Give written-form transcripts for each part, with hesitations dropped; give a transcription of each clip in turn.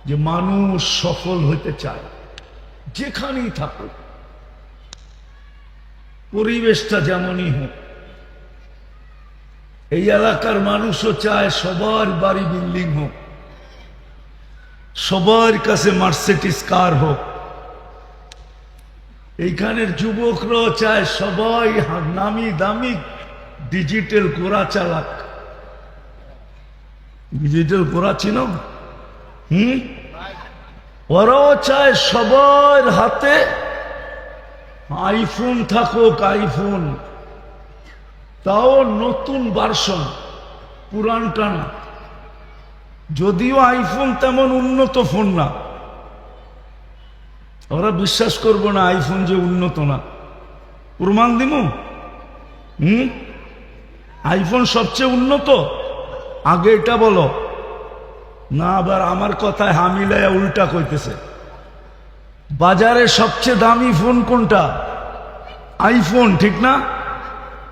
যে মানুষ সফল হতে চায়, যেখানেই থাকুক, পরিবেশটা যেমনই হোক। এই এলাকার মানুষও চায় সবার বাড়ি বিল্ডিং হোক, সবার কাছে মার্সিডিজ কার হোক। এইখানের যুবকরাও চায় সবাই নামি দামি ডিজিটাল ঘোড়া চালাক। ডিজিটাল ঘোড়া চিনো? ওরাও চায় সবার হাতে আইফোন থাকুক, আইফোন, তাও নতুন ভার্সন, পুরানটা না। যদিও আইফোন তেমন উন্নত ফোন না, ওরা বিশ্বাস করবো না আইফোন যে উন্নত না। প্রমাণ দিমু? আইফোন সবচেয়ে উন্নত? আগে এটা বলো না, আবার আমার কথায় হামিলায় উল্টা কইতেছে। বাজারে সবচেয়ে দামি ফোন কোনটা? আইফোন, ঠিক না?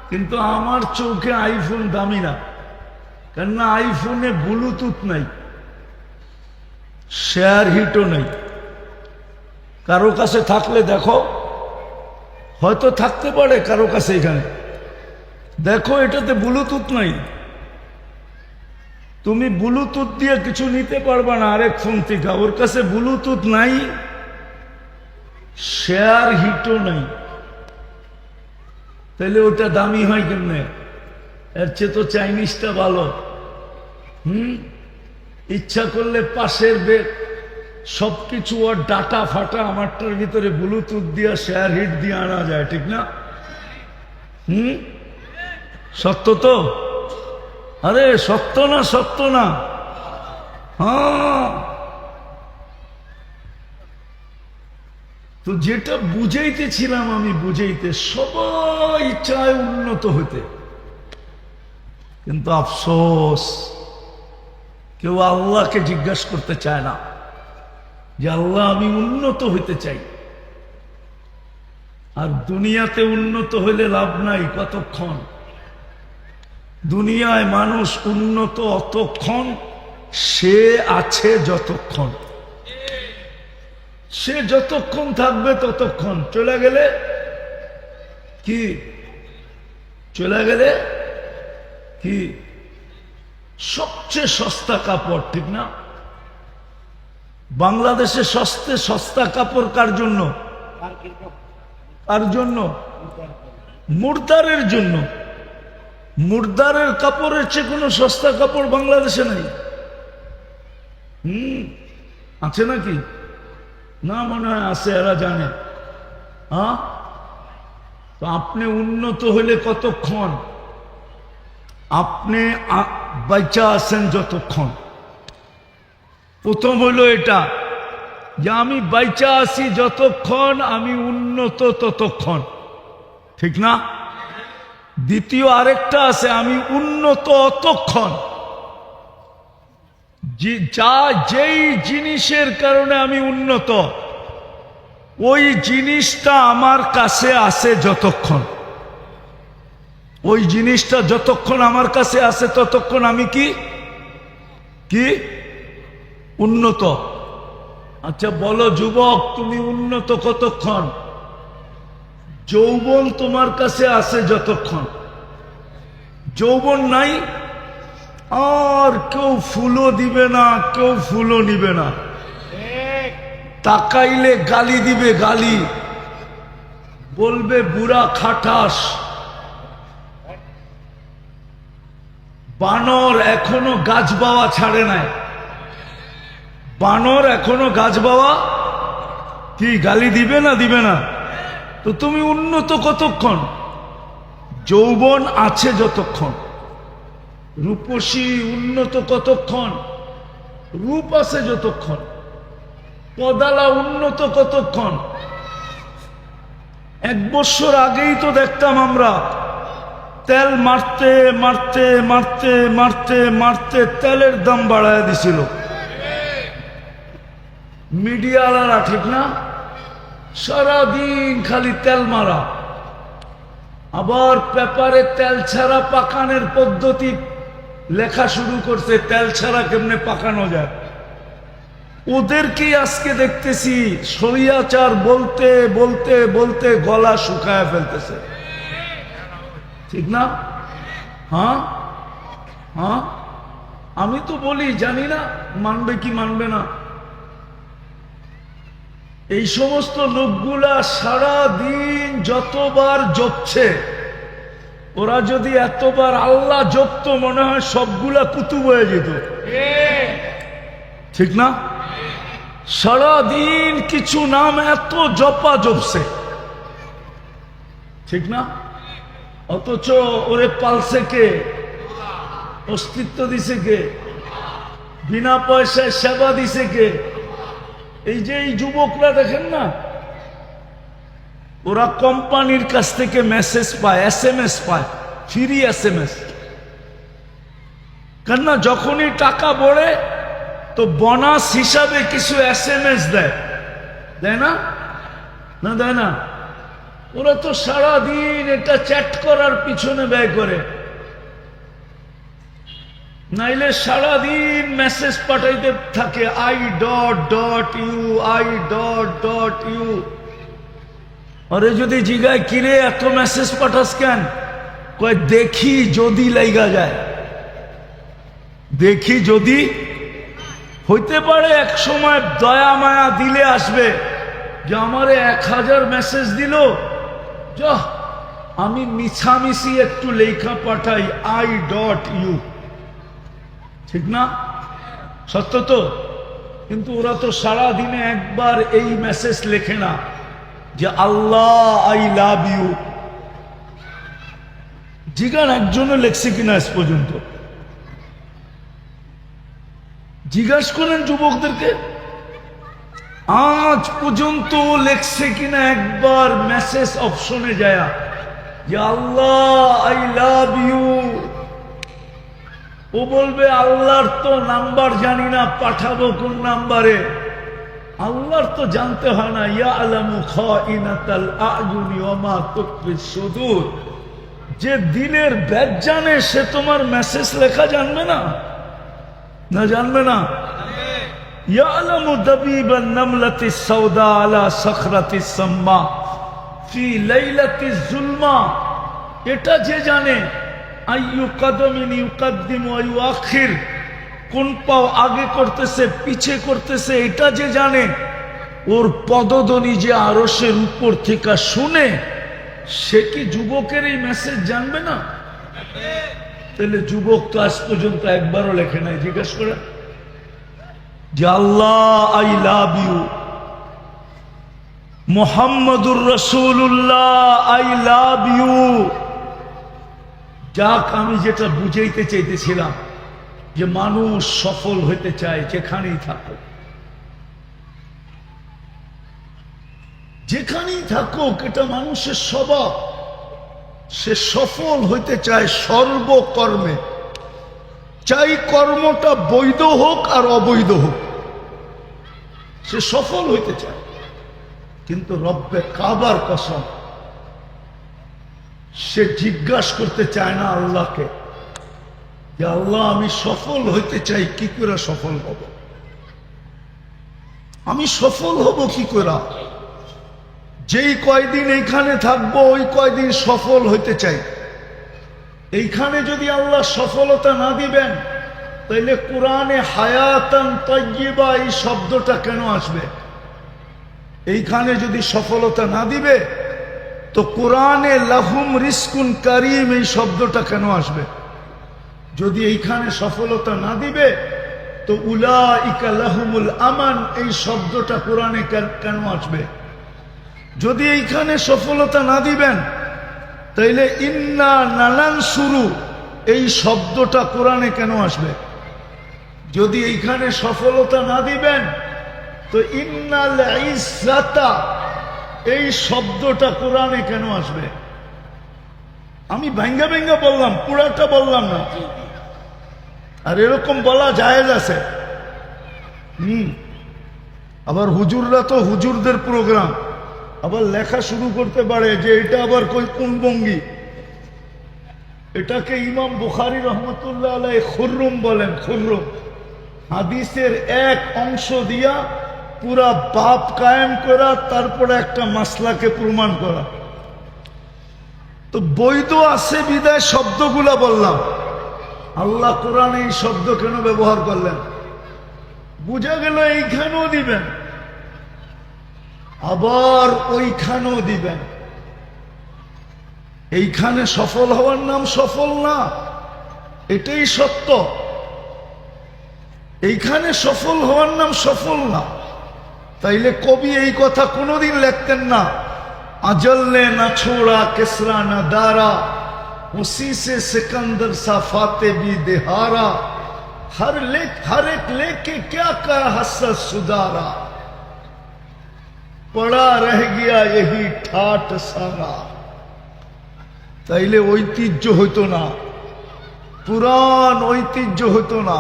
কিন্তু আমার চোখে আইফোন দামি না, কেননা আইফোনে ব্লুটুথ নাই, শেয়ার হিটও নেই। কারো কাছে থাকলে দেখো, হয়তো থাকতে পারে কারো কাছে। এখানে দেখো, এটাতে ব্লুটুথ নাই। তুমি ব্লুটুথ দিয়ে কিছু নিতে পারবা না আরেক ফোন থেকে। ওর কাছে ব্লুটুথ নাই, শেয়ার হিটও নাই, তাহলে ওটা দামি হয় কেমনে? এর চেয়ে তো চাইনিজটা ভালো। ইচ্ছা করলে পাশের বেগ সবকিছু আর ডাটা ফাটা আমারটার ভিতরে ব্লুটুথ দিয়া শেয়ার হিট দিয়ে আনা যায়, ঠিক না? সত্য তো? আরে সত্য না, সত্য না? হ্যাঁ। তো যেটা বুঝাইতেছিলাম আমি, বুঝাইতে সবাই চায় উন্নত হতে, কিন্তু আফসোস কেউ আল্লাহকে জিজ্ঞাসা করতে চায় না যে আল্লাহ আমি উন্নত হইতে চাই। আর দুনিয়াতে উন্নত হইলে লাভ নাই। কতক্ষণ? দুনিয়ায় মানুষ উন্নত অতক্ষণ সে আছে যতক্ষণ, সে যতক্ষণ থাকবে ততক্ষণ। চলে গেলে কি? চলে গেলে কি? সবচেয়ে সস্তা কাপড়, ঠিক না? বাংলাদেশে সস্তা কাপড় কার জন্য? কার জন্য? মুর্দারের জন্য। মুর্দারের কাপড়ের চেয়ে কোনো সস্তা কাপড় বাংলাদেশে নাই। আছে নাকি? না, মনে হয় আছে, এরা জানে। হ্যাঁ, তো আপনি উন্নত হইলে কতক্ষণ? আপনি বাইচা আছেন যতক্ষণ। প্রথম হইল এটা যে আমি বাইচা আছি যতক্ষণ, আমি উন্নত ততক্ষণ, ঠিক না? দ্বিতীয় আরেকটা আছে, আমি উন্নত অতক্ষণ যেই জিনিসের কারণে আমি উন্নত, ওই জিনিসটা আমার কাছে আছে যতক্ষণ। ওই জিনিসটা যতক্ষণ আমার কাছে আছে ততক্ষণ আমি কি কি উন্নত। আচ্ছা বলো যুবক, তুমি উন্নত কতক্ষণ? যৌবন তোমার কাছে আছে যতক্ষণ। যৌবন নাই, আর কেউ ফুলও দিবে না, কেউ ফুলও নিবে না। তাকাইলে গালি দিবে, গালি বলবে বুড়া খাটাস। বানর এখনো গাছ বাওয়া ছাড়ে নাই। বানর এখনো গাছ বাওয়া, কি গালি দিবে না? দিবে না। তো তুমি উন্নত কতক্ষণ? যৌবন আছে যতক্ষণ। রূপসী উন্নত কতক্ষণ? রূপ আছে যতক্ষণ। পদালা উন্নত কতক্ষণ? 1 বছর আগেই তো দেখতাম আমরা তেল মারতে মারতে মারতে মারতে মারতে তেলের দাম বাড়ায় দিছিল মিডিয়াওয়ালারা, ঠিক না? সারাদিন খালি তেল মারা। আবার পেপারে তেল ছাড়া পাকানোর পদ্ধতি লেখা শুরু করছে, তেল ছাড়া কেমনে পাকানো যায়। ওদেরকেই আজকে দেখতেছি শরিয়াচার বলতে বলতে বলতে গলা শুকায় ফেলতেছে, ঠিক না? হ্যাঁ হ্যাঁ, আমি তো বলি, জানি না মানবে কি মানবে না। এই সমস্ত লোকগুলা সারা দিন যতবার জপছে, ওরা যদি এতবার আল্লাহ জপতো মনে হয় সবগুলা কুতুব হয়ে যেত, ঠিক না? সারা দিন কিছু নাম এত জপা জপছে, ঠিক না? অথচ ওরে পালছে কে? অস্তিত্ব দিছে কে? বিনা পয়সায় সেবা দিছে কে? এই যে এই যুবকরা দেখেন না, ওরা কোম্পানির কাছ থেকে মেসেজ পায়, SMS পায়, ফ্রি SMS। কেননা যখনই টাকা বড়ে তো বোনাস হিসাবে কিছু SMS দেয়, দেয় না? না দেয় না? ওরা তো সারা দিন এটা চ্যাট করার পিছনে ব্যয় করে, নাইলে সারাদিন মেসেজ পাঠাইতে থাকে I.U I.U। আরে যদি জিগায় কিরে এত মেসেজ পাঠাস কেন, কয় দেখি যদি লাইগা যায়, দেখি যদি। হইতে পারে এক সময় দয়া মায়া দিলে আসবে যে আমারে 1000 মেসেজ দিল, যা আমি মিছামিছি একটু লেখা পাঠাই I.U, ঠিক না? সত্য তো? কিন্তু ওরা তো সারা দিনে একবার এই মেসেজ লেখে না যে আল্লাহ আই লাভ ইউ। জিজ্ঞান একজনে লেখছে কিনা আজ পর্যন্ত? জিজ্ঞাসা করেন যুবকদেরকে, আজ পর্যন্ত লেখছে কিনা একবার মেসেজ অপশনে যায় যে আল্লাহ আই লাভ ইউ। ও বলবে আল্লাহর তো নাম্বার জানি না, পাঠাবো কোন নাম্বারে? আল্লাহর তো জানতে হয় না, ইয়ালামু খাইনাতাল আয়ুনি ওয়া মা তুখফিস সুদূর। যে দিলের ব্যাগ জানে সে তোমার মেসেজ লেখা জানবে না? না জানবে না? ইয়ালামু দাবিবান নামলাতিস সাওদা আলা সাখরাতিস সাম্মা ফি লাইলাতিজ জুলমা। এটা যে জানে আইয়ু কদমিন ইউকদ্দিমু ওয়া ইউআখির, কোন পাও আগে করতেছে পিছে করতেছে, এটা যে জানে, ওর পদধ্বনি যে আরশের উপর থেকে শুনে, সে কি যুবকের এই মেসেজ জানবে না? তাহলে যুবক তো আজ পর্যন্ত একবারও লেখে নাই। জিজ্ঞেস করে যে আল্লাহ আই লাভ ইউ, মুহাম্মাদুর রাসূলুল্লাহ আই লাভ ইউ। যাক, আমি যেটা বুঝাইতে চাইতেছিলাম যে মানুষ সফল হইতে চায় যেখানেই থাকুক, যেখানেই থাকুক, এটা মানুষের স্বভাব। সে সফল হইতে চায় সর্বকর্মে, চাই কর্মটা বৈধ হোক আর অবৈধ হোক, সে সফল হইতে চায়। কিন্তু রব্বে কাবার কসম, সে জিজ্ঞাসা করতে চায় না আল্লাহকে যে আল্লাহ আমি সফল হইতে চাই, কি করে সফল হব? আমি সফল হব কি করে? যেই কয়দিন এইখানে থাকবো ওই কয়দিন সফল হইতে চাই। এইখানে যদি আল্লাহ সফলতা না দিবেন, তাইলে কোরআনে হায়াতান তাইয়্যিবা এই শব্দটা কেন আসবে? এইখানে যদি সফলতা না দিবে তো কোরআনে লাহুম রিজকুন কারীম এই শব্দটা কেন আসবে? যদি এইখানে সফলতা না দিবে তো উলাইকা লাহুমুল আমান এই শব্দটা কোরআনে কেন আসবে? যদি এইখানে সফলতা না দিবেন তাইলে ইন্না নানানসুরু এই শব্দটা কোরআনে কেন আসবে? যদি এইখানে সফলতা না দিবেন তো ইন্নাল ইজ্জাতা এই শব্দটা কোরআনে কেন আসবে? আমি ভাঙ্গা ভাঙ্গা বললাম, পুরাটা বললাম না। আর এরকম বলা জায়েজ আছে। আবার হুজুররা তো হুজুরদের প্রোগ্রাম, আবার লেখা শুরু করতে পারে যে এটা আবার কোন ভঙ্গি। এটাকে ইমাম বুখারী রহমতুল্লাহ আলাইহি খুররুম বলেন। খুররুম হাদিসের এক অংশ দিয়া পুরা বাপ কায়েম করা, তারপরে একটা মাসলাকে প্রমাণ করা। তো বৈধ আছে বিদায় শব্দগুলা বললাম। আল্লাহ কোরআনে এই শব্দ কেন ব্যবহার করলেন? বুঝা গেল এইখানেও দিবেন, আবার ওইখানেও দিবেন। এইখানে সফল হওয়ার নাম সফল না, এটাই সত্য। এইখানে সফল হওয়ার নাম সফল না। তাইলে কবি এই কথা কোনোদিন লিখতেন না, अजल ने न छोड़ा किसरा न दारा, उसी से सिकंदर सा फाते भी दिहारा, हर एक लेके क्या कर हसरत सुधारा, पड़ा रह गया यही ठाट सारा। তাইলে ঐতিহ্য হইতো না, পুরান ঐতিহ্য হইতো না।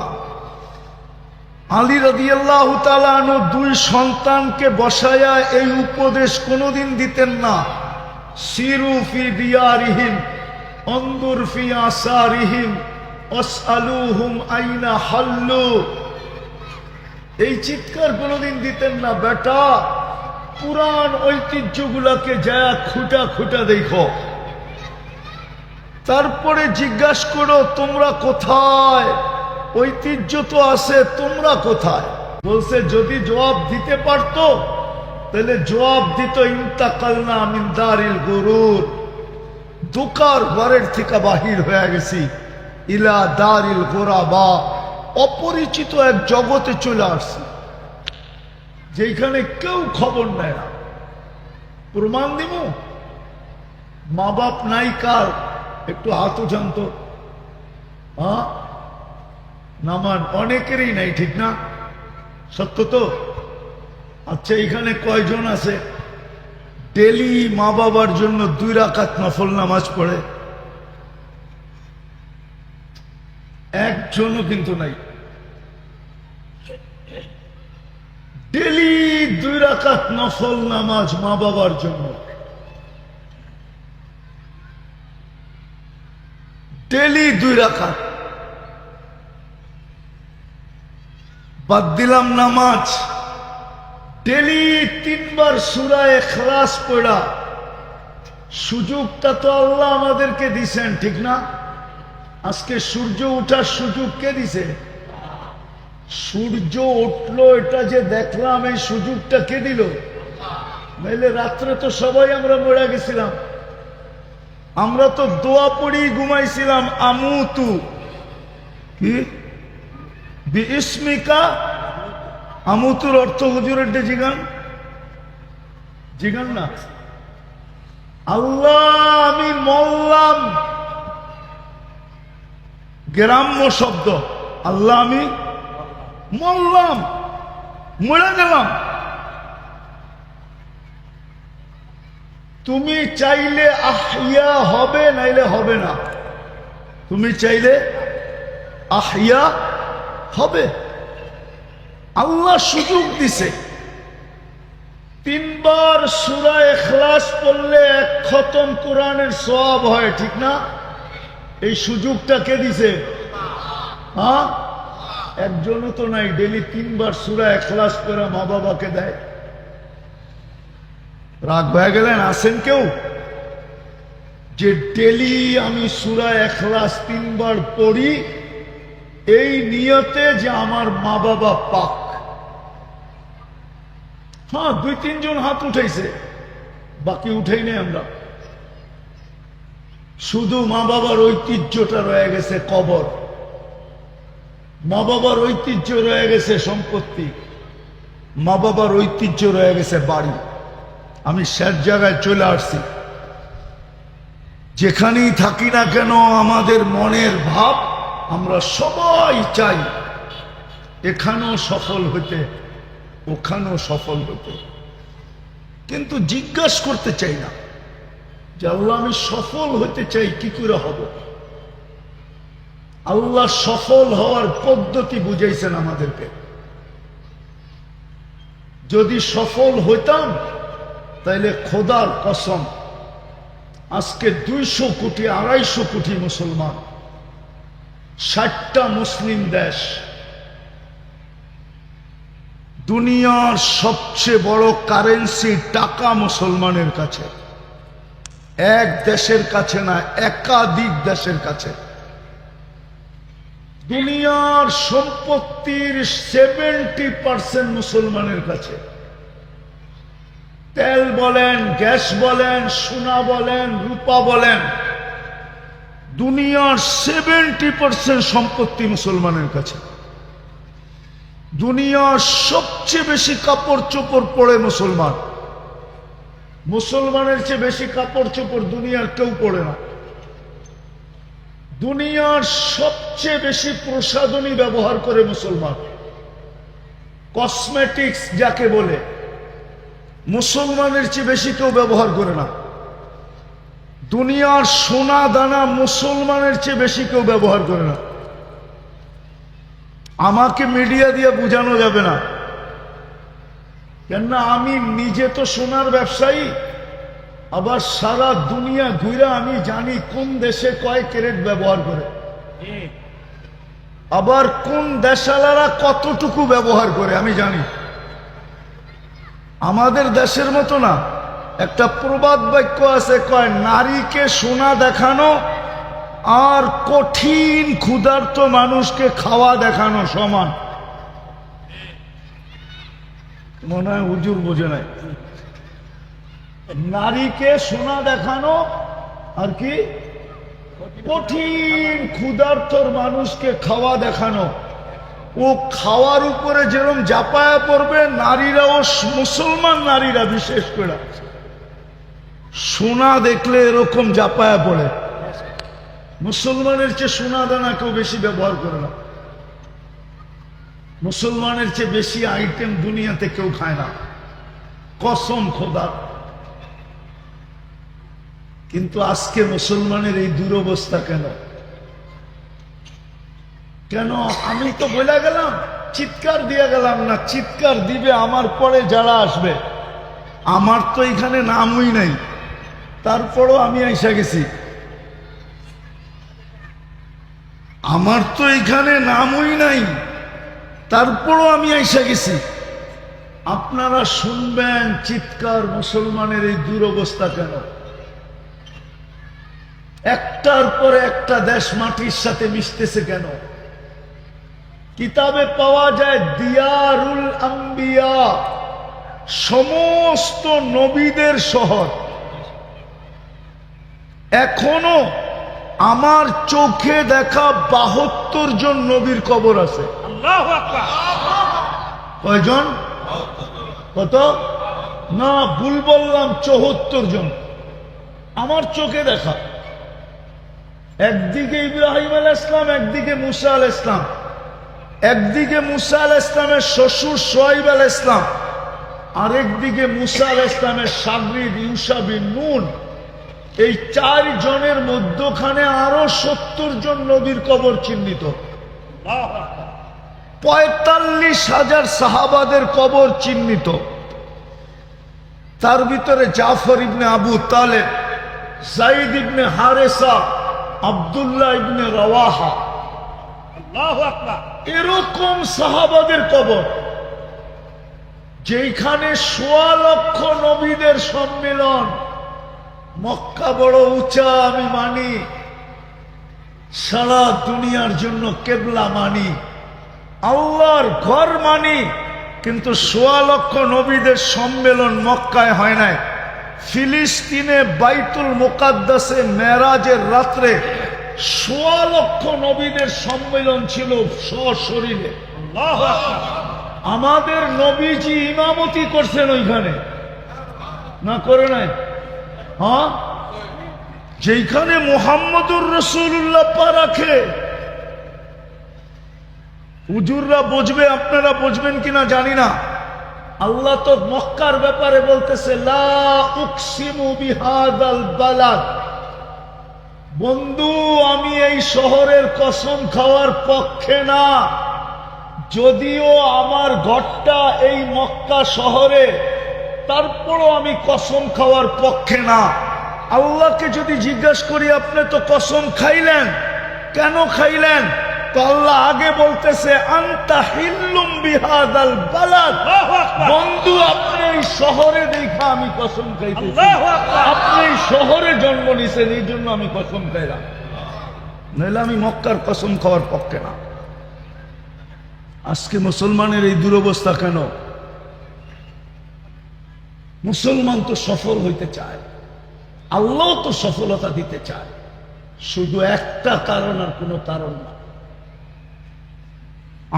আলী রাদিয়াল্লাহু তাআলা আনহু দুই সন্তানকে বসায়া এই উপদেশ কোনোদিন দিতেন না, সিরু ফি দিয়ারিহিম অনদুর ফি আসারিহিম আসআলুহুম আইনা হাল্লু। এই চিৎকার কোনোদিন দিতেন না, বেটা পুরান ঐতিহ্যগুলাকে যা খুঁটা খুঁটা দেখো, তারপরে জিজ্ঞাসা করো তোমরা কোথায়, ঐতিহ্য তো আছে, তোমরা কোথায়। বলছে যদি জবাব দিতে পারতো তাহলে জবাব দিত ইন্তাকালনা মিন দারিল গুরুর, দুকার ঘরের থেকে বাহির হয়ে গেছি, ইলা দারিল গোরাবা, অপরিচিত এক জগতে চলে আসছি, যেখানে কেউ খবর নেয় না। প্রমাণ দিব, মা বাপ নাই কার, একটু হাত উঠান তো। হ্যাঁ, নামান অনেকেরই নাই, ঠিক না? সত্য তো? আচ্ছা, এখানে কয়জন আছে ডেলি মা বাবার জন্য 2 রাকাত নফল নামাজ পড়ে? একজনও কিন্তু নাই। ডেলি 2 রাকাত নফল নামাজ মা বাবার জন্য, ডেলি 2 রাকাত। বাদ দিলাম নামাজ, ডেলি 3 বার সূরা ইখলাস পড়া। সুযোগটা তো আল্লাহ আমাদেরকে দিছেন, ঠিক না? আজকে সূর্য ওঠার সুযোগ কে দিছে? সূর্য উঠলো এটা যে দেখলাম, এই সুযোগটা কে দিল? নাইলে রাত্রে তো সবাই আমরা মরে গেছিলাম। আমরা তো দোয়া পড়ি ঘুমাইছিলাম, আমুতু কি বিইসমিকা। আমুতুর অর্থ হুজুরের জিগান, জিগান না। আল্লাহ আমি মরলাম, গ্রাম্য শব্দ। আল্লাহ আমি মরলাম, মরে গেলাম। তুমি চাইলে আহিয়া হবে, নাইলে হবে না। তুমি চাইলে আহিয়া হবে। আল্লাহ সুযোগ দিছে। 3 বার সূরা ইখলাস পড়লে 1 খতম কোরআনের সওয়াব হয়, ঠিক না? এই সুযোগটা কে দিছে? হ্যাঁ, একজনও তো নাই ডেলি 3 বার সূরা ইখলাস করে মা বাবাকে দেয়। রাগ হয়ে গেলেন? আছেন কেউ যে ডেলি আমি সূরা ইখলাস 3 বার পড়ি এই নিয়তে যে আমার মা বাবা পাক? হ্যাঁ, 2-3 জন হাত উঠাইছে, বাকি উঠাই নেই আমরা। শুধু মা বাবার ঐতিহ্যটা রয়ে গেছে কবর, মা বাবার ঐতিহ্য রয়ে গেছে সম্পত্তি, মা বাবার ঐতিহ্য রয়ে গেছে বাড়ি। আমি শেষ জায়গায় চলে আসছি। যেখানেই থাকি না কেন আমাদের মনের ভাব, আমরা সবাই চাই এখানেও সফল হতে, ওখানেও সফল হতে, কিন্তু জিজ্ঞাসা করতে চাই না যে আল্লাহ আমি সফল হতে চাই, কি করে হব? আল্লাহ সফল হওয়ার পদ্ধতি বুঝাইছেন আমাদেরকে। যদি সফল হইতাম তাইলে খোদার কসম আজকে 200 কোটি 250 কোটি মুসলমান, 60টা মুসলিম দেশ, দুনিয়ার সবচেয়ে বড় কারেন্সি টাকা মুসলমানের কাছে, এক দেশের কাছে না, একাধিক দেশের কাছে। দুনিয়ার সম্পত্তির 70% মুসলমানের কাছে। তেল বলেন, গ্যাস বলেন, সোনা বলেন, রূপা বলেন, দুনিয়ার 70% সম্পত্তি মুসলমানের কাছে। দুনিয়ার সবচেয়ে বেশি কাপড় চোপড় পরে মুসলমান। মুসলমানের চেয়ে বেশি কাপড় চোপড় দুনিয়ার কেউ পরে না। দুনিয়ার সবচেয়ে বেশি প্রসাধনী ব্যবহার করে মুসলমান। কসমেটিক্স যাকে বলে, মুসলমানের চেয়ে বেশি কেউ ব্যবহার করে না। দুনিয়ার সোনা দানা মুসলমানের চেয়ে বেশি কেউ ব্যবহার করে না। আমাকে মিডিয়া দিয়ে বোঝানো যাবে না, কেননা আমি নিজে তো সোনার ব্যবসায়ী, আবার সারা দুনিয়া ঘুরে আমি জানি কোন দেশে কয় ক্যারেট ব্যবহার করে, আবার কোন দেশালারা কতটুকু ব্যবহার করে আমি জানি। আমাদের দেশের মতো না। একটা প্রবাদ বাক্য আছে, কয় নারীকে সোনা দেখানো আর কঠিন ক্ষুধার্ত মানুষকে খাওয়া দেখানো সমান। মনে হয় হুজুর বোঝে নাই। নারীকে সোনা দেখানো আর কি কঠিন ক্ষুধার্তর মানুষকে খাওয়া দেখানো। ও খাওয়ার উপরে যেরকম জাপায়া পড়বে, নারীরাও, মুসলমান নারীরা বিশেষ করে সোনা দেখলে এরকম জাপায়া পড়ে। মুসলমানের চেয়ে সোনা দানা কেউ বেশি ব্যবহার করে না। মুসলমানের চেয়ে বেশি আইটেম দুনিয়াতে কেউ খায় না, কসম খোদা। কিন্তু আজকে মুসলমানের এই দুরবস্থা কেন? কেন? আমি তো বলে গেলাম, চিৎকার দিয়ে গেলাম না, চিৎকার দিবে আমার পরে যারা আসবে। আমার তো এখানে নামই নাই, তারপরও আমি আইসা গেছি। আমার তো এখানে নামই নাই, তারপরও আমি আইসা গেছি। আপনারা শুনবেন চিৎকার, মুসলমানের এই দুরবস্থা কেন? একটার পরে একটা দেশ মাটির সাথে মিশতেছে কেন? কিতাবে পাওয়া যায় দিয়ারুল আম্বিয়া, সমস্ত নবীদের শহর। এখনো আমার চোখে দেখা 72 জন নবীর কবর আছে। আল্লাহু আকবার। কয়জন? কত? না, ভুল বললাম, 74 জন আমার চোখে দেখা। একদিকে ইব্রাহিম আলাইহিস সালাম, একদিকে মুসা আলাইহিস সালাম, একদিকে মুসা আলাইহিস সালামের শ্বশুর শুআয়ব আলাইহিস সালাম, আরেকদিকে মুসা আলাইহিস সালামের শাগরিদ ইউশা বিন নুন। এই 4 জনের মধ্যখানে আরো 70 জন নবীর কবর চিহ্নিত। 45,000 সাহাবাদের কবর চিহ্নিত। তার ভিতরে জাফর ইবনে আবু তালেব, যায়েদ ইবনে হারেসা, আব্দুল্লাহ ইবনে রাওয়াহা, আল্লাহু আকবার, এরকম সাহাবাদের কবর। যেখানে 1.25 লক্ষ নবীদের সম্মেলন। মক্কা বড় উঁচা আমি মানি, সারা দুনিয়ার জন্য কেবলা মানি, আল্লাহর ঘর মানি, কিন্তু 1.25 লক্ষ নবীদের সম্মেলন মক্কায় হয় নাই। ফিলিস্তিনে বাইতুল মুকাদ্দাসে মেরাজের রাত্রে 1.25 লক্ষ নবীদের সম্মেলন ছিল সশরীরে। আল্লাহু আকবার। আমাদের নবীজি ইমামতি করছেন ওইখানে, না করে নাই? হ্যাঁ, যেখানে মুহাম্মদুর রাসূলুল্লাহ পা রাখে। হুজুররা বুঝবে, আপনারা বুঝবেন কিনা জানি না। আল্লাহ তো মক্কার ব্যাপারে বলতেছে, লা উকসিমু বিহাদাল বালাদ। বন্ধু, আমি এই শহরের কসম খাওয়ার পক্ষে না, যদিও আমার ঘরটা এই মক্কা শহরে, তারপরও আমি কসম খাওয়ার পক্ষে না। আল্লাহকে যদি জিজ্ঞাসা করি, আপনি তো কসম খাইলেন, কেন খাইলেন? তো আল্লাহ আগে বলতেছে আনতা হিল্লুম বিহাদাল বালাদ, বন্ধু আপনি এই শহরে দেখা আমি কসম খাইতেছি, আপনি এই শহরে জন্ম নিছেন এই জন্য আমি কসম খাইলাম, নইলে আমি মক্কার কসম খাওয়ার পক্ষে না। আজকে মুসলমানের এই দুরবস্থা কেন? মুসলমান তো সফল হইতে চায়, আল্লাহ তো সফলতা দিতে চায়, শুধু একটা কারণ আর কোনো কারণ না।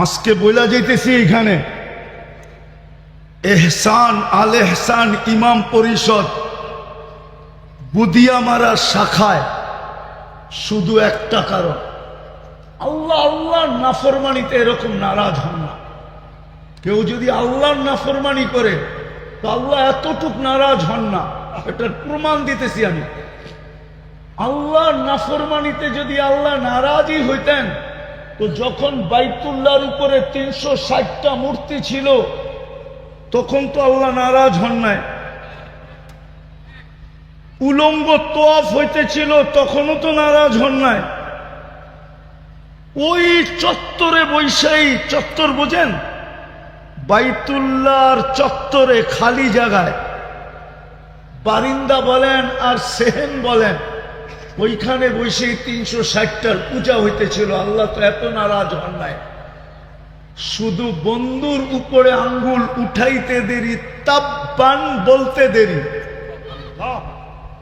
আজকে বইলা যাইতেছি এখানে এহসান আল এহসান ইমাম পরিষদ বুদিয়ামারা শাখায় শুধু একটা কারণ, আল্লাহ আল্লাহর নাফরমানিতে এরকম নারাজ হন না। কেউ যদি আল্লাহর নাফরমানি করে তো আল্লাহ এতটুক নারাজ হন না, এটার প্রমাণ দিতেছি আমি। আল্লাহর নাফরমানিতে যদি আল্লাহ নারাজই হইতেন তো যখন বাইতুল্লাহর উপরে 360টা মূর্তি ছিল তখন তো আল্লাহ নারাজ হন নাই। উলঙ্গ তোয়াফ হইতেছিল তখনও তো নারাজ হন নাই। ওই চত্বরে বৈশাই চত্বর বোঝেন, বাইতুল্লাহর চত্বরে খালি জায়গায় বারিন্দা বলেন আর সেহেন বলেন, ওইখানে বসে 360টার পূজা হইতেছিল। আল্লাহ তো এত নারাজ হন নাই, শুধু বন্ধুর উপরে আঙ্গুল উঠাইতে দেরি, তাব্বান বলতে দেরি,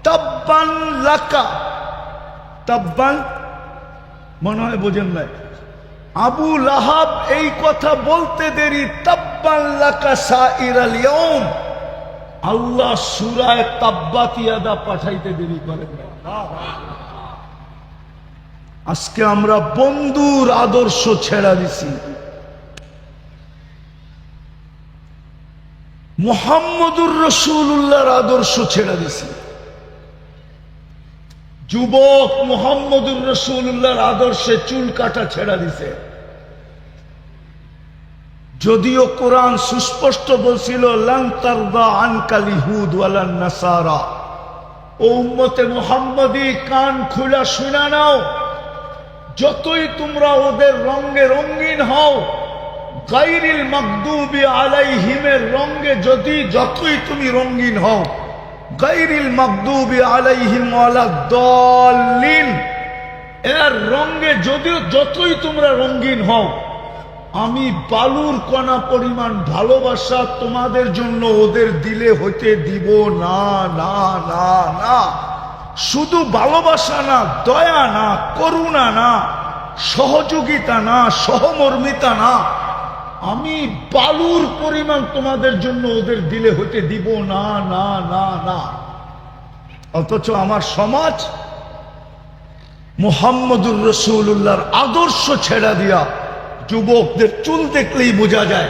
তাব্বান লাকা, তাব্বান মনে হয় বোঝেন নাই। আবু লাহাব এই কথা বলতে দেরি, তাব্বান লাকা সাইরাল ইয়াউম, আল্লাহ সূরায়ে তাব্বাত ইয়াদা পাঠাইতে দেরি করেন না। আজকে আমরা বন্ধুর আদর্শ ছেড়া দিছি, মুহাম্মদুর রাসূলুল্লাহর আদর্শ ছেড়া দিছি। যুবক মুহাম্মদুর রাসূলুল্লাহর আদর্শে চুল কাটা ছেড়া দিছে, যদিও কোরআন সুস্পষ্ট বলছিল লান তারদা আনকাল ইহুদ ওয়ালান নাসারা। ও উম্মতে মুহাম্মদী, কান খুলা শুনে নাও, যতই তোমরা ওদের রঙে রঙিন হও, গায়রিল মাগদুবি আলাইহিমের রঙে যতই তুমি রঙিন হও, গায়রিল মাগদুবি আলাইহিম ওয়ালাদ-দাল্লিন এর রঙে যতই তোমরা রঙিন হও, আমি বালুর কণা পরিমাণ ভালোবাসা তোমাদের জন্য ওদের দিলে হইতে দিব না, না না না। শুধু ভালোবাসা না, দয়া না, করুণা না, সহযোগিতা না, সহমর্মিতা না, আমি বালুর পরিমাণ তোমাদের জন্য ওদের দিলে হইতে দিব না, না না না। অথচ আমার সমাজ মুহাম্মদুর রাসূলুল্লাহর আদর্শ ছেড়া দিয়া যুবকদের চুল দেখলেই বোঝা যায়,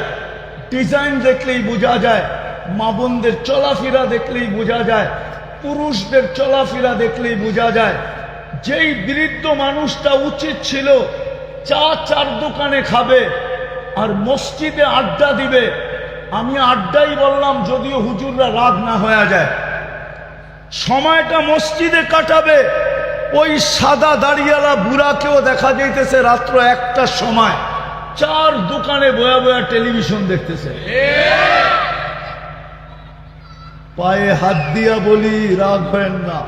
ডিজাইন দেখলেই বোঝা যায়, মা বোনদের চলাফেরা দেখলেই বোঝা যায়, পুরুষদের চলাফেরা দেখলেই বোঝা যায়। যেই বৃদ্ধ মানুষটা উচিত ছিল চার দোকানে খাবে আর মসজিদে আড্ডা দিবে, আমি আড্ডাই বললাম যদিও হুজুররা রাগ না হয়ে যায়, সময়টা মসজিদে কাটাবে, ওই সাদা দাড়িয়ালা বুড়াকেও দেখা যাইতেছে রাত্র 1টার সময় 4 দোকানে বয়া বয়া টেলিভিশন দেখতেছে। পায়ে হাত দিয়া বলি, রাগ হয় না,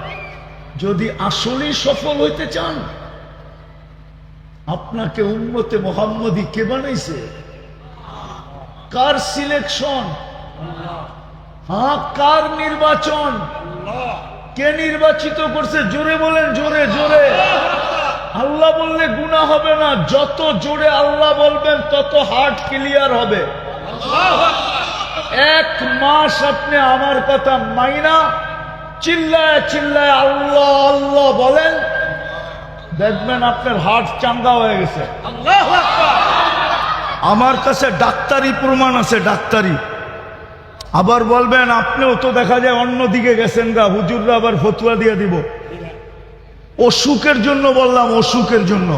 যদি আসলেই সফল হইতে চান, আপনাকে উম্মতে মুহাম্মদী কে বানাইছে? Car selection? কার নির্বাচন? কে নির্বাচিত করছে? জোরে বলেন, জোরে জোরে। আল্লাহ বললে গুনাহ হবে না, যত জোরে আল্লাহ বলবেন তত হার্ট ক্লিয়ার হবে। 1 মাস আপনি আমার কথা মাইনা চিল্লায় চিল্লায় আল্লাহ আল্লাহ বলেন, দেখবেন আপনার হার্ট চাঙ্গা হয়ে গেছে। আমার কাছে ডাক্তারি প্রমাণ আছে, ডাক্তারি। আবার বলবেন আপনিও তো দেখা যায় অন্যদিকে গেছেন গা, হুজুররা আবার ফতুয়া দিয়ে দিব। অসুখের জন্য বললাম, অসুখের জন্য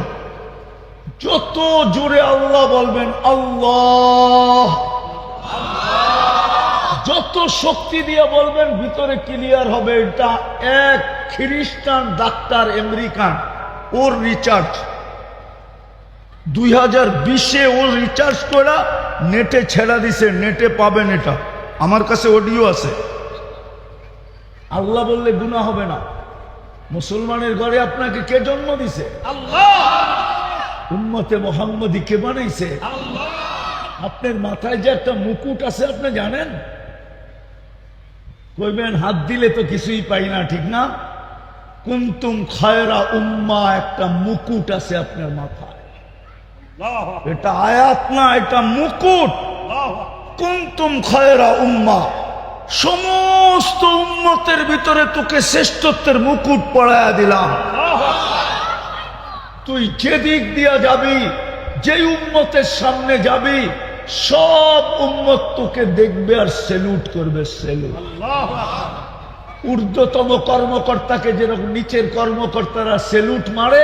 যত জোরে আল্লাহ বলবেন, আল্লাহ, যত শক্তি দিয়ে বলবেন ভিতরে ক্লিয়ার হবে। এটা এক খ্রিস্টান ডাক্তার আমেরিকান, ওর রিচার্জ 2020-এ ও রিচার্জ করা নেটে ছেড়া দিছে, নেটে পাবেন, এটা আমার কাছে অডিও আছে। আল্লাহ বললে গুনাহ হবে না। মুসলমানের ঘরে আপনাকে কে জন্ম দিছে? আল্লাহ। উম্মতে মুহাম্মদী কে বানাইছে? আল্লাহ। আপনার মাথায় যে একটা মুকুট আছে আপনি জানেন? কইবেন হাত দিলে তো কিছুই পাই না, ঠিক না? কুনতুম খায়রা উম্মাহ, একটা মুকুট আছে আপনার মাথায়। এটা আয়াত না, এটা মুকুট। কুনতুম খায়রা উম্মাহ, সমস্ত উম্মতের ভিতরে তোকে শ্রেষ্ঠত্বের মুকুট পরায়া দিলাম। তুই যেদিক দিয়া যাবি, যেই উম্মতের সামনে যাবি, সব উম্মত তোকে দেখবে আর সেলুট করবে। সেলুট। ঊর্ধ্বতম কর্মকর্তাকে যেরকম নিচের কর্মকর্তারা সেলুট মারে,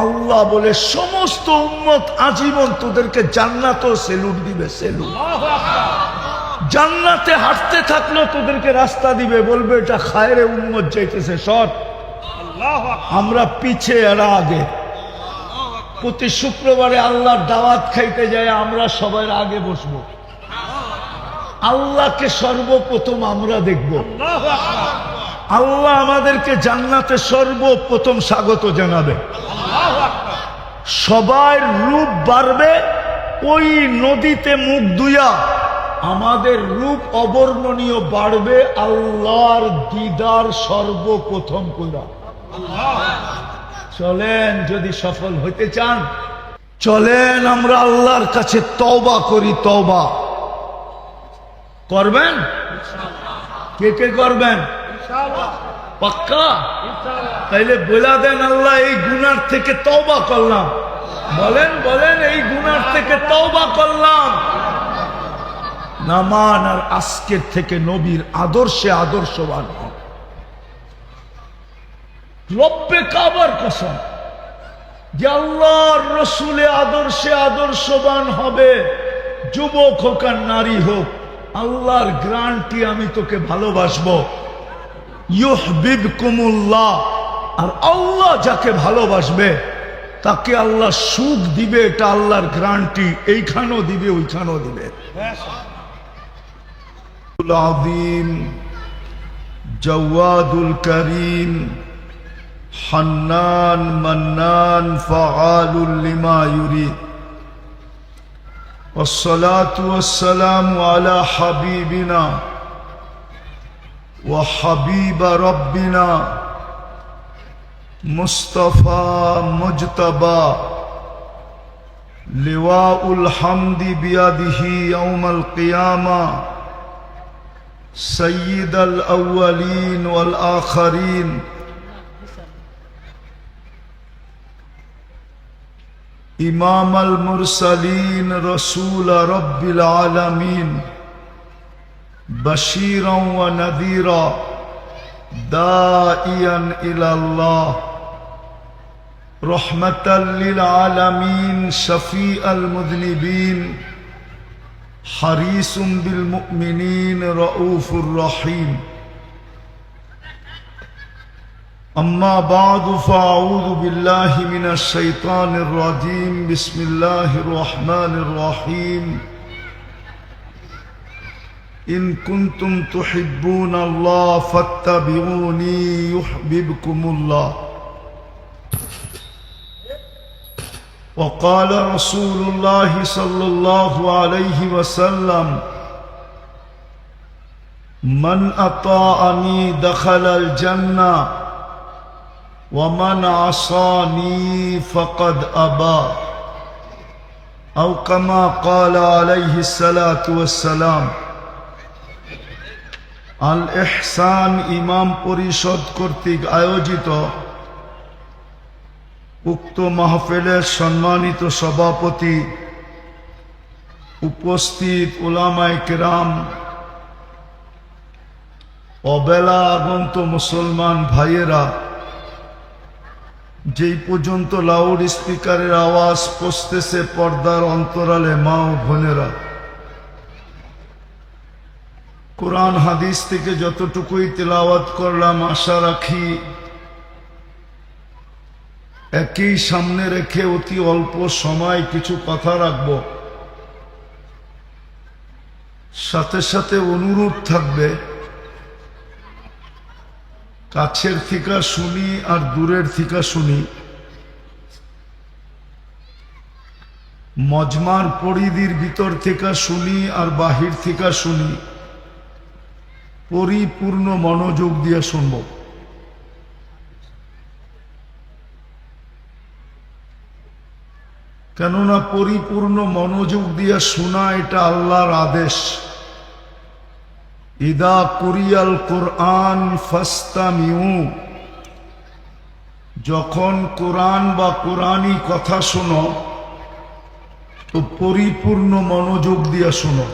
আল্লাহ বলে সমস্ত উম্মত আজীবন তোদেরকে জান্নাতও সেলুট দিবে। সেলুট। জান্নাতে হাঁটতে থাকলো তোদেরকে রাস্তা দিবে, বলবে এটা খায়রে উম্মত যাইতেছে, সৎ। আমরা পিছে, এরা আগে। প্রতি শুক্রবারে আল্লাহর দাওয়াত খাইতে যায় আমরা সবার আগে বসবো। আল্লাহকে সর্বপ্রথম আমরা দেখব। আল্লাহ আমাদেরকে জান্নাতে সর্বপ্রথম স্বাগত জানাবে। সবার রূপ বাড়বে, ওই নদীতে মুখ ধুইয়া আমাদের রূপ অবর্ণনীয় বাড়বে আল্লাহর দিদার সর্বপ্রথম কইরা। চলেন, যদি সফল হইতে চান চলেন আমরা আল্লাহর কাছে তওবা করি। তওবা করবেন? কে কে করবেন? পাক্কা? তাইলে বলে দেন, আল্লাহ এই গুনার থেকে তওবা করলাম। বলেন বলেন, এই গুনার থেকে তওবা করলাম। নামান আর আজকের থেকে নবীর আদর্শে আদর্শবান হন। রব্বে কাবার কসম, যে আল্লাহর রসুলে আদর্শে আদর্শবান হবে, যুবক হোক আর নারী হোক, আল্লাহর গ্যারান্টি আমি তোকে ভালোবাসবো। ইউহিব্বুকুমুল্লাহ। আর আল্লাহ যাকে ভালোবাসবে তাকে আল্লাহ সুখ দিবে, এটা আল্লাহর গ্যারান্টি। এইখানেও দিবে, ওইখানেও দিবে। আযীম জাওয়াদুল করিম হান্নান মান্নান ফাআলুল লিমা ইউরিদ। والصلاة والسلام على حبيبنا وحبيب ربنا مصطفى مجتبى لواء الحمد بيده يوم القيامة سيد الأولين والآخرين إمام المرسلين رسول رب العالمين بشيرا ونذيرا داعيا إلى الله رحمة للعالمين شفيع المذنبين حريص بالمؤمنين رؤوف رحيم. أما بعد فأعوذ بالله من الشيطان الرجيم. بسم الله الرحمن الرحيم. إن كنتم تحبون الله فاتبعوني يحببكم الله. وقال رسول الله صلى الله عليه وسلم من أطاعني دخل الجنة ومن عصاني فقد أبى أو كما قال عليه الصلاة والسلام. আল ইহসান ইমাম পরিষদ কর্তৃক আয়োজিত উক্ত মাহফিলের সম্মানিত সভাপতি, উপস্থিত উলামায়ে কেরাম, অবেলা আগন্ত মুসলমান ভাইয়েরা, যেই পর্যন্ত লাউড স্পিকারের আওয়াজ পৌঁছতেছে পর্দার অন্তরালে মা ও বোনেরা, কোরআন হাদিস থেকে যতটুকুই তেলাওয়াত করলাম আশা রাখি একই সামনে রেখে অতি অল্প সময় কিছু কথা রাখব। সাথে সাথে অনুরোধ থাকবে, কাছের থিকা শুনি আর দূরের থিকা শুনি, মজমার পরিধির ভিতর থেকে শুনি আর বাহির থেকে শুনি, পরিপূর্ণ মনোযোগ দিয়ে শুনব। কেননা পরিপূর্ণ মনোযোগ দিয়ে শোনা এটা আল্লাহর আদেশ। ইদা কুরিয়াল কোরআন ফাস্তামিউ, যখন কোরআন বা কোরআনী কথা শোনো তো পরিপূর্ণ মনোযোগ দিয়ে শোনো।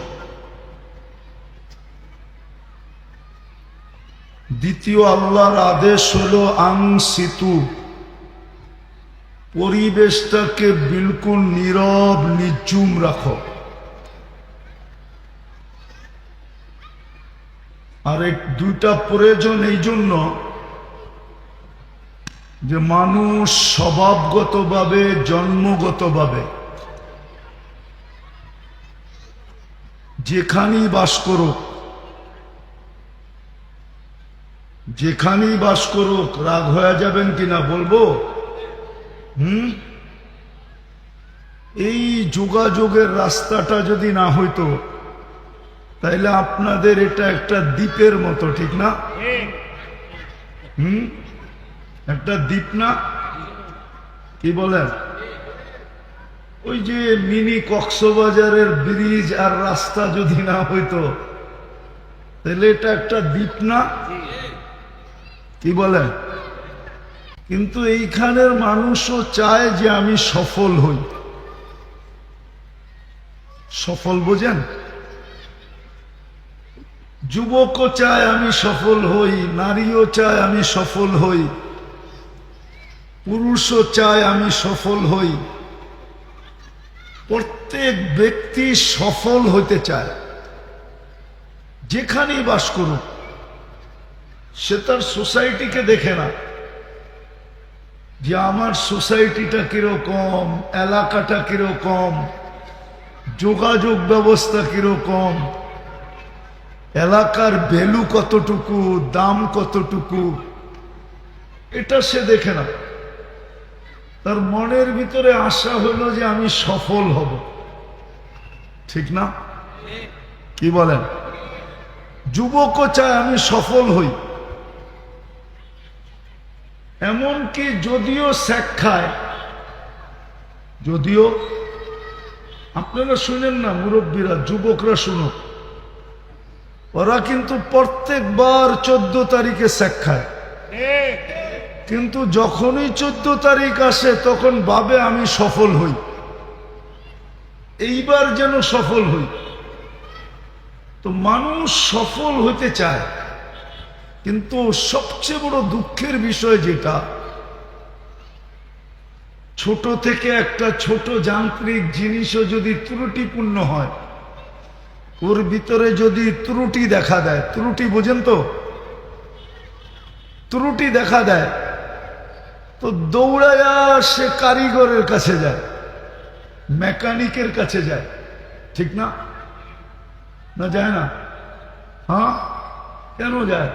দ্বিতীয় আল্লাহর আদেশ হলো আনসিতু, পরিবেশটাকে বিলকুল নীরব নিঝুম রাখো। আর এই দুইটা প্রয়োজন এই জন্য যে মানুষ স্বভাবগতভাবে জন্মগতভাবে যেখানেই বাস করুক, যেখানেই বাস করুক, রাগ হয়ে যাবেন কিনা বলবো, এই যোগাযোগের রাস্তাটা যদি না হইতো তাইলে আপনাদের এটা একটা দ্বীপের মতো, ঠিক না? একটা দ্বীপ না, কি বলেন? ওই যে মিনি কক্সবাজারের ব্রিজ আর রাস্তা যদি না হইতো তাহলে এটা একটা দ্বীপ না, কি বলেন? কিন্তু এইখানের মানুষও চায় যে আমি সফল হই। সফল বোঝেন? যুবকও চায় আমি সফল হই, নারীও চায় আমি সফল হই, পুরুষও চায় আমি সফল হই। প্রত্যেক ব্যক্তি সফল হইতে চায়, যেখানেই বাস করুক। সে তার সোসাইটিকে দেখে না যে আমার সোসাইটিটা কিরকম, এলাকাটা কিরকম, যোগাযোগ ব্যবস্থা কিরকম, এলাকার ভ্যালু কতটুকু, দাম কতটুকু, এটা সে দেখে না। তার মনের ভিতরে আশা হলো যে আমি সফল হব, ঠিক না? কি বলেন? যুবকও চায় আমি সফল হই। এমনকি যদিও স্যাক খায়, যদিও, আপনারা শুনেন না, মুরব্বীরা, যুবকরা শুনুক, ওরা কিন্তু প্রত্যেকবার 14 তারিখে স্যাক খায়, কিন্তু যখনই 14 তারিখ আসে তখন ভাবে আমি সফল হই, এইবার যেন সফল হই। তো মানুষ সফল হতে চায়, কিন্তু সবচেয়ে বড় দুঃখের বিষয় যেটা, ছোট থেকে একটা ছোট যান্ত্রিক জিনিসও যদি ত্রুটিপূর্ণ হয়, ওর ভিতরে যদি ত্রুটি দেখা দেয়, ত্রুটি বোঝেন তো, ত্রুটি দেখা দেয় তো দৌড়ায়া সে কারিগরের কাছে যায়, মেকানিকের কাছে যায়, ঠিক না? না যায় না? হ্যাঁ, কেন যায়?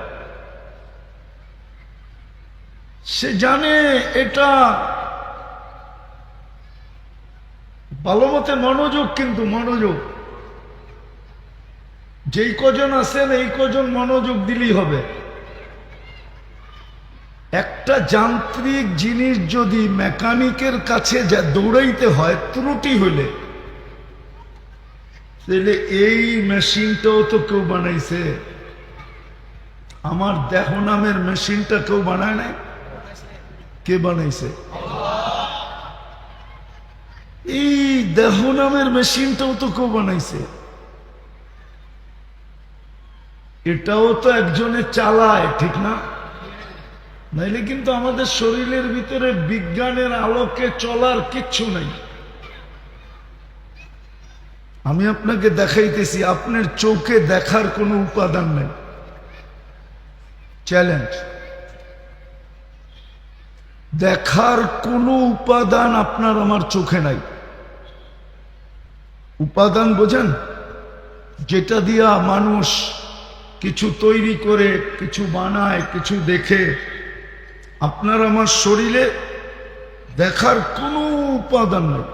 সে জানে এটা ভালো মতে মনোযোগ, কিন্তু মনোযোগ যেই কজন আছেন এই কজন মনোযোগ দিলেই হবে। একটা যান্ত্রিক জিনিস যদি মেকানিকের কাছে দৌড়াইতে হয় ত্রুটি হইলে, তাহলে এই মেশিনটাও তো কেউ বানাইছে। আমার দেহ নামের মেশিনটা কেউ বানায় নাই? কে বানাইছে? এই দেহ নামের মেশিনটাও তো কেউ বানাইছে। এটাও তো একজনে চালায়, ঠিক না? নাইলে কিন্তু আমাদের শরীরের ভিতরে বিজ্ঞানের আলোকে চলার কিচ্ছু নাই। আমি আপনাকে দেখাইতেছি, আপনার চোখে দেখার কোনো উপাদান নেই। চ্যালেঞ্জ। দেখার কোনো উপাদান আপনার আমার চোখে নাই। উপাদান বোঝেন? যেটা দিয়া মানুষ কিছু তৈরি করে, কিছু বানায়, কিছু দেখে। আপনার আমার শরীরে দেখার কোনো উপাদান নেই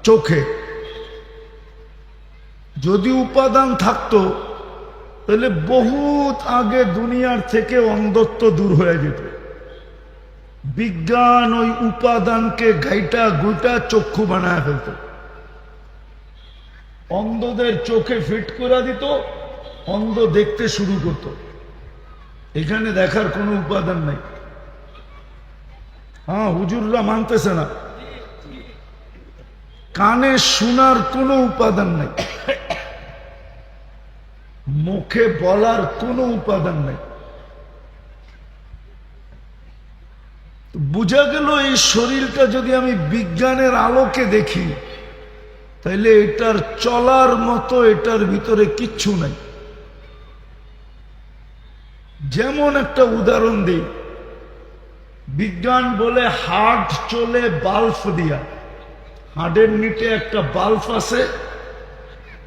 চোখে। যদি উপাদান থাকতো তাহলে বহুত আগে দুনিয়ার থেকে অন্ধত্ব দূর হয়ে যেত। বিজ্ঞান ওই উপাদানকে ঘাইটা গুইটা চক্ষু বানায় ফেলত। অন্ধদের চোখে ফিট করে দিত, অন্ধ দেখতে শুরু করত। এখানে দেখার কোনো উপাদান নাই। হ্যাঁ, হুজুররা মানতেছে না। কানে শোনার কোনো উপাদান নাই, মুখে বলার কোনো উপাদান নাই। বুঝা গেল এই শরীরটা যদি আমি বিজ্ঞানের আলোকে দেখি তাইলে এটার চলার মতো এটার ভিতরে কিচ্ছু নাই। যেমন একটা উদাহরণ দিই, বিজ্ঞান বলে হার্ট চলে বাল্ব দিয়া। হার্টের নিচে একটা বাল্ব আছে,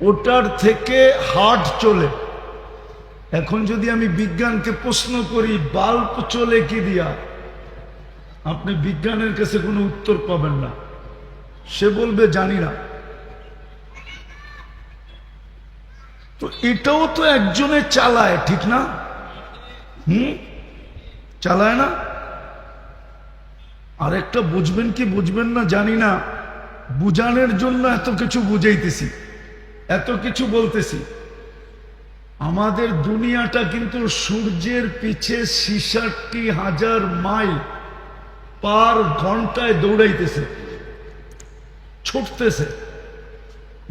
ওটার থেকে হার্ট চলে। এখন যদি আমি বিজ্ঞানকে প্রশ্ন করি বাল্ব চলে কি দিয়া, আপনি বিজ্ঞানের কাছে কোনো উত্তর পাবেন না। সে বলবে জানি না। তো এটাও তো একজনে চালায়, ঠিক না? চালায় না? আরেকটা বুঝবেন কি বুঝবেন না জানি না, বুঝানোর জন্য এত কিছু বুঝাইতেছি, এত কিছু বলতেছি। আমাদের দুনিয়াটা কিন্তু সূর্যের পিছে 66,000 মাইল পার ঘন্টায় দৌড়াইতেছে, ছুটতেছে,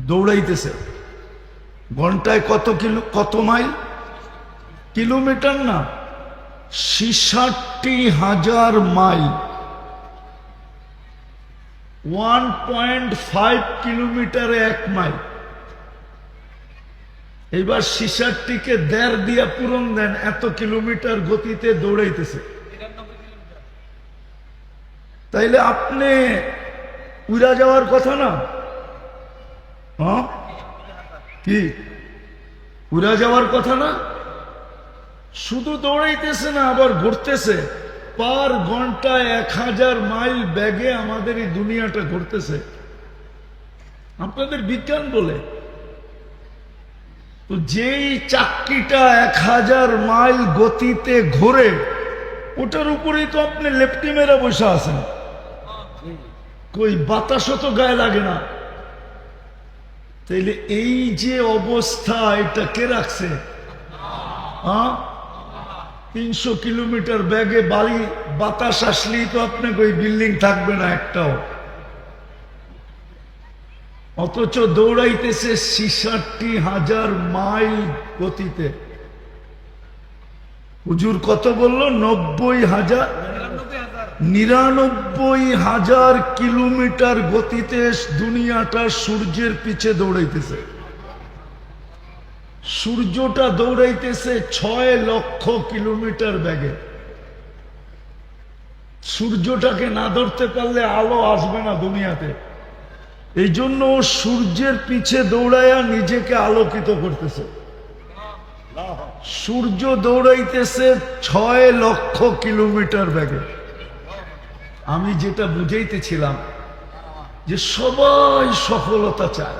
দৌড়াইতেছে। ঘন্টায় কত মাইল? কিলোমিটার না, 66,000 মাইল। 1.5 কিলোমিটারে 1 মাইল। এবার 66কে 1.5 দিয়া পূরণ দেন, এত কিলোমিটার গতিতে দৌড়াইতেছে। তাইলে আপনি উড়া যাওয়ার কথা না? হ্যাঁ, কি উড়া যাওয়ার কথা না? শুধু দৌড়াইতেছে না, আবার ঘুরতেছে। পার ঘন্টায় 1000 মাইল বেগে আমাদের এই দুনিয়াটা ঘুরতেছে। আপনাদের বিজ্ঞান বলে তো যেই চাকরিটা 1000 মাইল গতিতে ঘোরে, ওটার উপরেই তো আপনি লেপটি মেরা বসে আছেন। কই বাতাসও তো গায়ে লাগে না। তাইলে এই যে অবস্থা, এটা কে রাখছে? 300 কিলোমিটার বেগে বাতাস আসলেই তো আপনাকে ওই বিল্ডিং থাকবে না একটাও। অথচ দৌড়াইতেছে 66,000 মাইল গতিতে। হুজুর কত বললো? 99,000 কিলোমিটার গতিতে দুনিয়াটা সূর্যের পিছে দৌড়াইতেছে। সূর্যটা দৌড়াইতেছে 6 লক্ষ কিলোমিটার বেগে। সূর্যটাকে না ধরতে পারলে আলো আসবে না দুনিয়াতে। এই জন্য সূর্যের পিছে দৌড়াইয়া নিজেকে আলোকিত করতেছে। সূর্য দৌড়াইতেছে 6 লক্ষ কিলোমিটার বেগে। আমি যেটা বুঝাইতেছিলাম যে সবাই সফলতা চায়,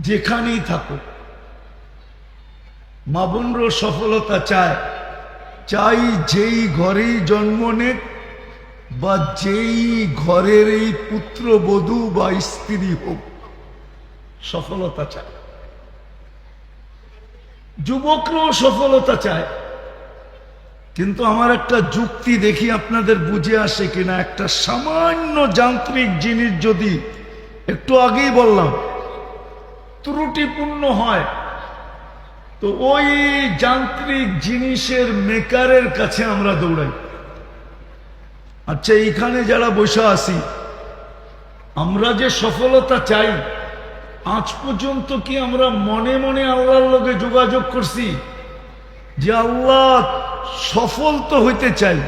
যেখানেই থাকুক। মা বোনরও সফলতা চায়, চাই যেই ঘরেই জন্ম নেক বা যেই ঘরের এই পুত্রবধূ বা স্ত্রী হোক, সফলতা চায়। যুবকরাও সফলতা চায়। কিন্তু আমার একটা যুক্তি দেখি আপনাদের বুঝে আসে কিনা। একটা সামান্য যান্ত্রিক জিনিস যদি, একটু আগেই বললাম, ত্রুটিপূর্ণ হয়, তো ওই যান্ত্রিক জিনিসের মেকারের কাছে আমরা দৌড়াই। আচ্ছা, এইখানে যারা বসে আছি, আমরা যে সফলতা চাই, আজ পর্যন্ত কি আমরা মনে মনে আল্লাহর লগে যোগাযোগ করছি যে আল্লাহ সফল তো হইতে চাই,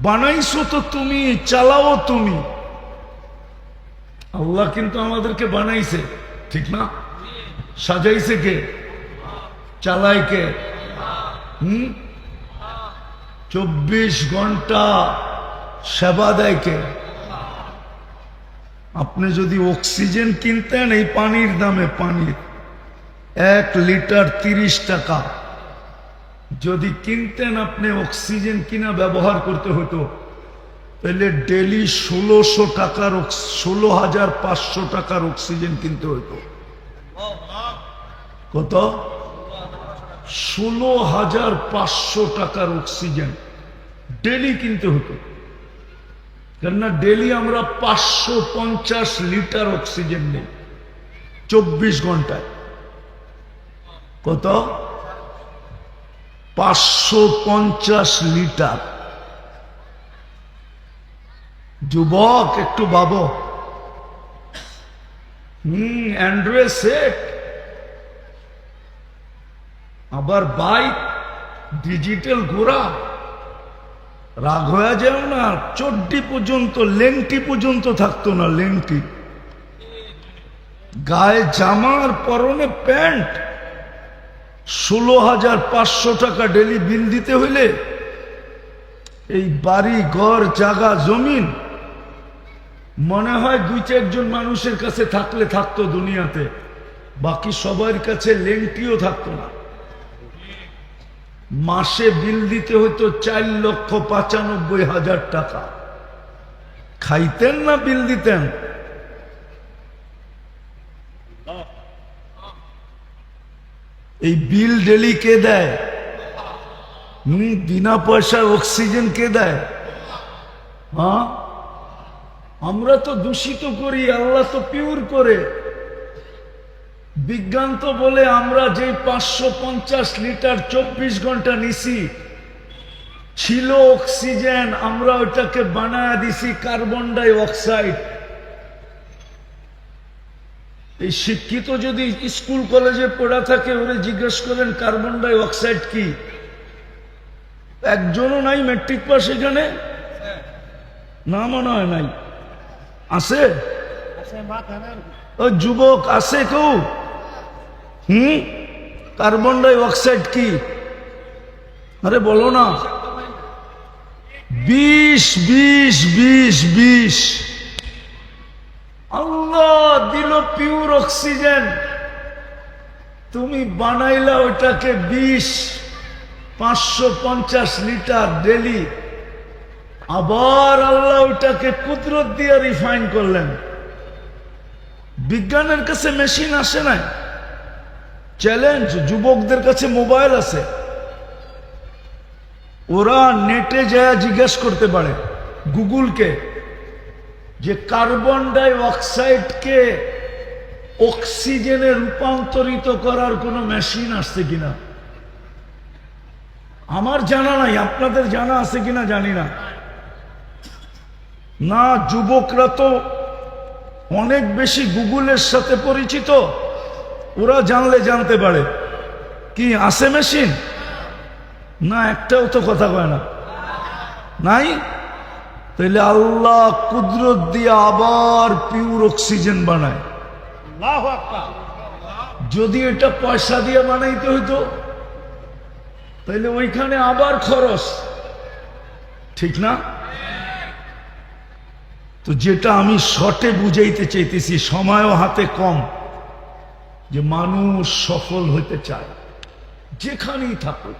বানাইছো তো তুমি, চালাও তুমি। আল্লাহ কিন্তু আমাদেরকে বানাইছে, ঠিক না? সাজাইছে কে? চালায় কে? 24 ঘন্টা সেবা দেয় কে? আপনি যদি অক্সিজেন কিনতেন এই পানির দামে, পানির 1 লিটার 30 টাকা, যদি কিনতেন আপনি অক্সিজেন কিনা ব্যবহার করতে হতো, তাহলে ডেলি 1600 টাকার 16,500 টাকার অক্সিজেন কিনতে হতো। কত? 16,500 টাকার অক্সিজেন ডেলি কিনতে হতো। কেননা ডেলি আমরা 550 লিটার অক্সিজেন নেই 24 ঘন্টায়। কত? 550 লিটার। যুবক একটু ভাবো। অ্যান্ড্রয়েড সেট, আবার বাইক, ডিজিটাল ঘোড়া। রাগ হয়ে যাও না, চড্ডি পর্যন্ত, লেংটি পর্যন্ত থাকতো না, লেংটি। গায়ে জামার পরনে প্যান্ট। 16,500 টাকা ডেলি বিল দিতে হইলে এই বাড়ি ঘর জায়গা জমিন মনে হয় 2-4 জন মানুষের কাছে থাকলে থাকতো দুনিয়াতে, বাকি সবার কাছে লেংটিও থাকতো না। মাসে বিল দিতে হইতো 4,95,000 টাকা। খাইতেন না বিল দিতেন? এই বিল ডেলি কে দেয়? বিনা পয়সার অক্সিজেন কে দেয়? হ্যাঁ, আমরা তো দূষিত করি, আল্লাহ তো পিওর করে। বিজ্ঞান তো বলে আমরা যে 550 লিটার 24 ঘন্টা নিছি ছিল অক্সিজেন, আমরা ওটাকে বানায় দিছি কার্বন ডাই অক্সাইড। এই শিক্ষিত যদি স্কুল কলেজে পড়া থাকে, ওরে জিজ্ঞেস করেন কার্বন ডাই অক্সাইড কি? একজনও নাই মেট্রিক পাস এখানে? না, মনে হয় নাই। আছে? ও যুবক আছে কেউ? কার্বন ডাই অক্সাইড কি? আরে বলো না। 20 আল্লাহ দিল পিওর অক্সিজেন, তুমি বানাইলা ওটাকে 550 লিটার ডেলি। আবার আল্লাহ ওটাকে কুদরত দিয়ে রিফাইন করলেন। বিজ্ঞানের কাছে মেশিন আসে নাই। চ্যালেঞ্জ, যুবকদের কাছে মোবাইল আছে, ওরা নেটে যায় জিজ্ঞেস করতে পারে গুগলকে যে কার্বন ডাই অক্সাইডকে অক্সিজেনে রূপান্তরিত করার কোনো মেশিন আসছে কিনা। আমার জানা নাই, আপনাদের জানা আছে কিনা জানি না। না, যুবকরা তো অনেক বেশি গুগলের সাথে পরিচিত, ওরা জানলে জানতে পারে। কি আছে মেশিন? না, একটাও তো কথা কয় না, নাই। তাইলে আল্লাহ কুদরত দিয়ে আবার পিওর অক্সিজেন বানায়। যদি এটা পয়সা দিয়ে বানাইতে হইতো তাইলে ওইখানে আবার খরচ, ঠিক না? তো যেটা আমি শর্টে বুঝাইতে চাইতেছি, সময়ও হাতে কম, যে মানুষ সফল হইতে চায় যেখানেই থাকুক,